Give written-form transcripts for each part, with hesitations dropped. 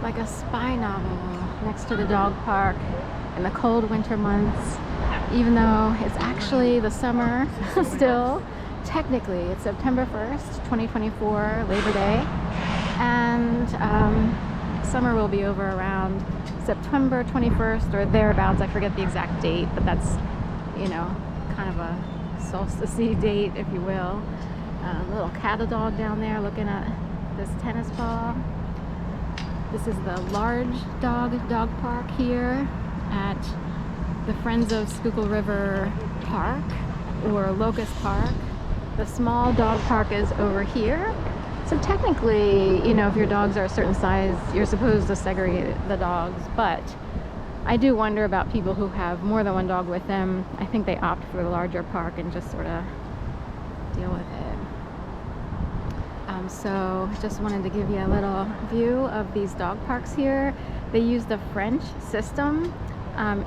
Like a spy novel next to the dog park in the cold winter months, even though it's actually the summer still. Technically, it's September 1st, 2024, Labor Day, and summer will be over around September 21st or thereabouts. I forget the exact date, but that's, you know, kind of a solstice date, if you will. Little cattle dog down there looking at this tennis ball. This is the large dog park here at the Friends of Schuylkill River Park, or Locust Park. The small dog park is over here. So technically, you know, if your dogs are a certain size, you're supposed to segregate the dogs, but I do wonder about people who have more than one dog with them. I think they opt for the larger park and just sort of deal with it. So just wanted to give you a little view of these dog parks here. They use the French system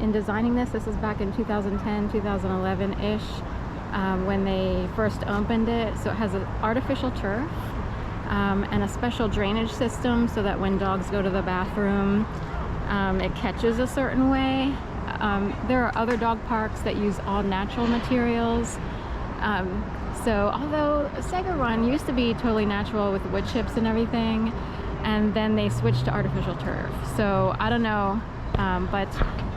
in designing this. This is back in 2010, 2011-ish when they first opened it. So it has an artificial turf and a special drainage system so that when dogs go to the bathroom, it catches a certain way. There are other dog parks that use all natural materials. So although Sager Run used to be totally natural with wood chips and everything, and then they switched to artificial turf. So I don't know, but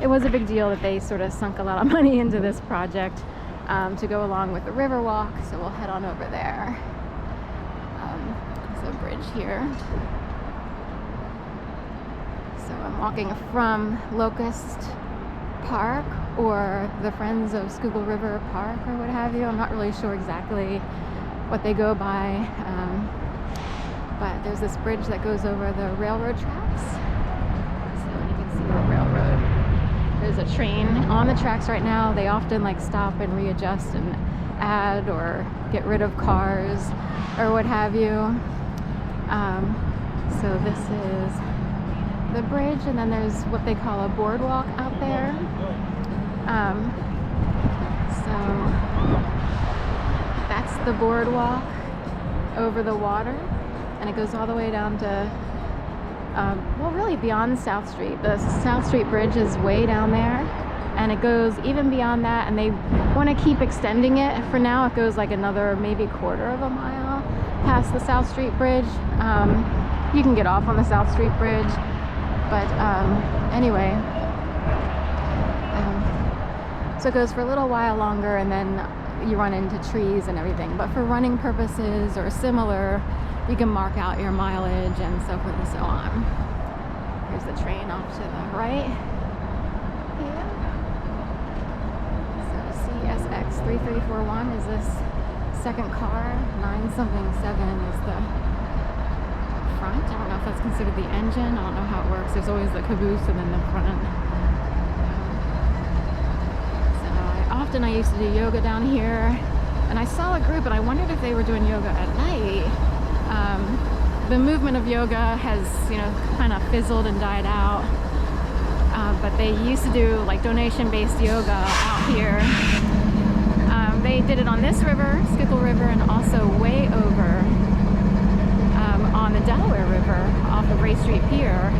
it was a big deal that they sort of sunk a lot of money into this project to go along with the Riverwalk. So we'll head on over there. There's a bridge here. So I'm walking from Locust Park, or the Friends of Schuylkill River Park, or what have you. I'm not really sure exactly what they go by, but there's this bridge that goes over the railroad tracks. So you can see the railroad. There's a train on the tracks right now. They often like stop and readjust and add or get rid of cars or what have you. So this is the bridge, and then there's what they call a boardwalk out there. So that's the boardwalk over the water, and it goes all the way down to well, really beyond South Street. The South Street Bridge is way down there, and it goes even beyond that, and they want to keep extending it. For now, it goes like another maybe quarter of a mile past the South Street Bridge. You can get off on the South Street Bridge, but anyway, so it goes for a little while longer, and then you run into trees and everything. But for running purposes or similar, you can mark out your mileage and so forth and so on. Here's the train off to the right here. So CSX 3341 is this second car. 9-something-7 is the front. I don't know if that's considered the engine. I don't know how it works. There's always the caboose and then the front. I used to do yoga down here, and I saw a group, and I wondered if they were doing yoga at night. The movement of yoga has, you know, kind of fizzled and died out, but they used to do like donation-based yoga out here. They did it on this river, Schuylkill River, and also way over on the Delaware River off of Ray Street Pier.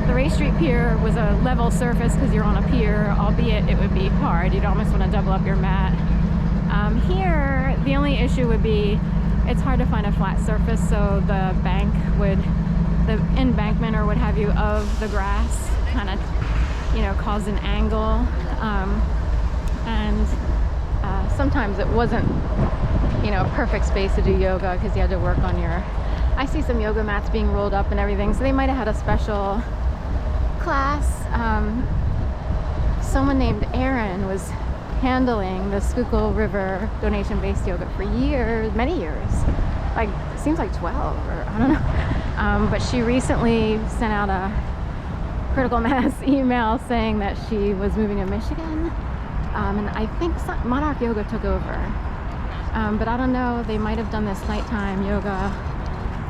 The Ray Street Pier was a level surface because you're on a pier, albeit it would be hard. You'd almost want to double up your mat. Here, the only issue would be it's hard to find a flat surface, so the embankment or what have you of the grass kind of, you know, caused an angle. And sometimes it wasn't, you know, a perfect space to do yoga because you had to work on your... I see some yoga mats being rolled up and everything, so they might have had a special class. Someone named Aaron was handling the Schuylkill River donation-based yoga for years, many years, like seems like 12 or I don't know. But she recently sent out a critical mass email saying that she was moving to Michigan, and I think Monarch Yoga took over, but I don't know. They might have done this nighttime yoga.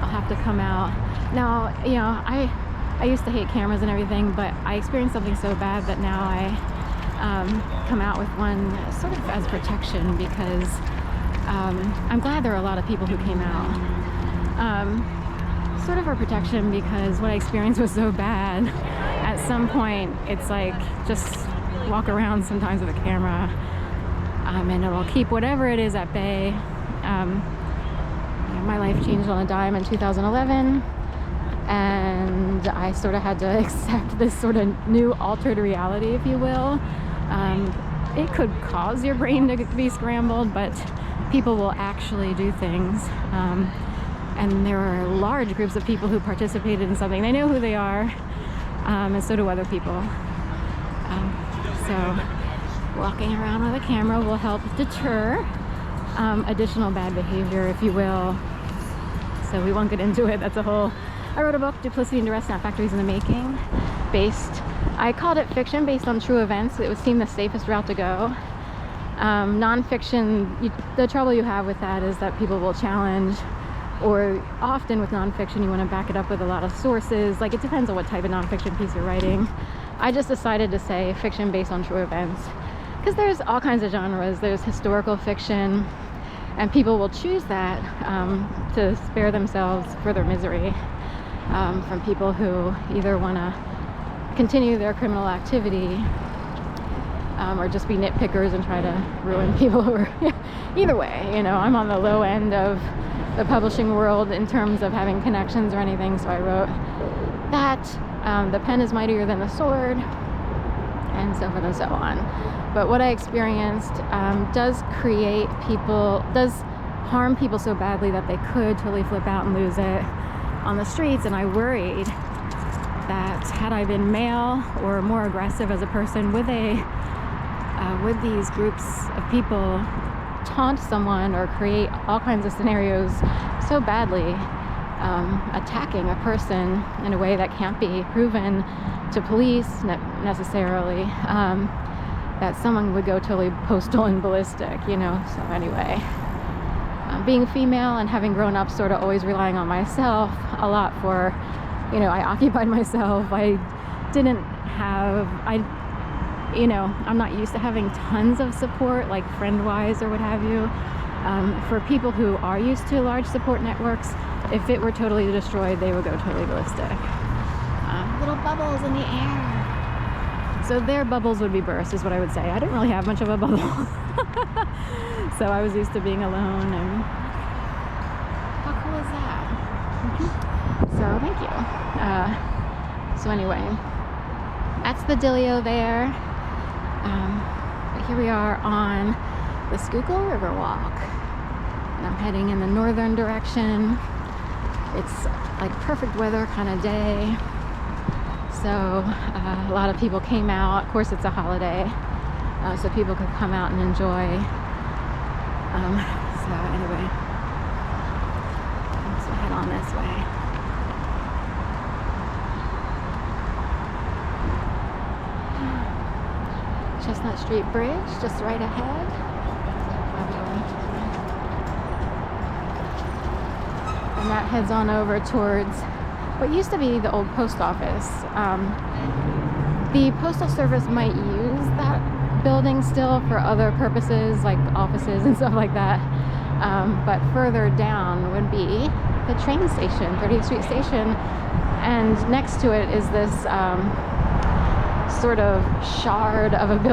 I'll have to come out. Now, you know, I used to hate cameras and everything, but I experienced something so bad that now I come out with one sort of as protection, because I'm glad there are a lot of people who came out. sort of for protection, because what I experienced was so bad. At some point, it's like just walk around sometimes with a camera, and it'll keep whatever it is at bay. My life changed on a dime in 2011, and I sort of had to accept this sort of new altered reality, if you will. It could cause your brain to be scrambled, but people will actually do things. And there are large groups of people who participated in something. They know who they are, and so do other people. So walking around with a camera will help deter additional bad behavior, if you will. So we won't get into it. That's a whole... I wrote a book, Duplicity and Duress, Not Factories in the Making, I called it fiction based on true events. It would seem the safest route to go. Nonfiction, the trouble you have with that is that people will challenge, or often with nonfiction you want to back it up with a lot of sources. Like, it depends on what type of nonfiction piece you're writing. I just decided to say fiction based on true events, because there's all kinds of genres. There's historical fiction, and people will choose that to spare themselves further misery from people who either want to continue their criminal activity or just be nitpickers and try to ruin people who are... Either way, you know, I'm on the low end of the publishing world in terms of having connections or anything, so I wrote that. The pen is mightier than the sword, and so forth and so on. But what I experienced does harm people so badly that they could totally flip out and lose it on the streets. And I worried that had I been male or more aggressive as a person, would these groups of people taunt someone or create all kinds of scenarios so badly, attacking a person in a way that can't be proven to police necessarily, that someone would go totally postal and ballistic, you know. So anyway, being female and having grown up sort of always relying on myself a lot for, you know, I occupied myself. I'm not used to having tons of support, like friend-wise or what have you. For people who are used to large support networks, if it were totally destroyed, they would go totally ballistic. Little bubbles in the air. So their bubbles would be burst, is what I would say. I didn't really have much of a bubble. So I was used to being alone, and how cool is that? So thank you. So anyway, that's the dealio there. But here we are on the Schuylkill Riverwalk, and I'm heading in the northern direction. It's like perfect weather kind of day, so a lot of people came out. Of course, it's a holiday, so people could come out and enjoy. So anyway, let's head on this way. Chestnut Street Bridge, just right ahead. And that heads on over towards what used to be the old post office. The Postal Service might use that building still for other purposes, like offices and stuff like that. But further down would be the train station, 30th Street Station. And next to it is this sort of shard of a building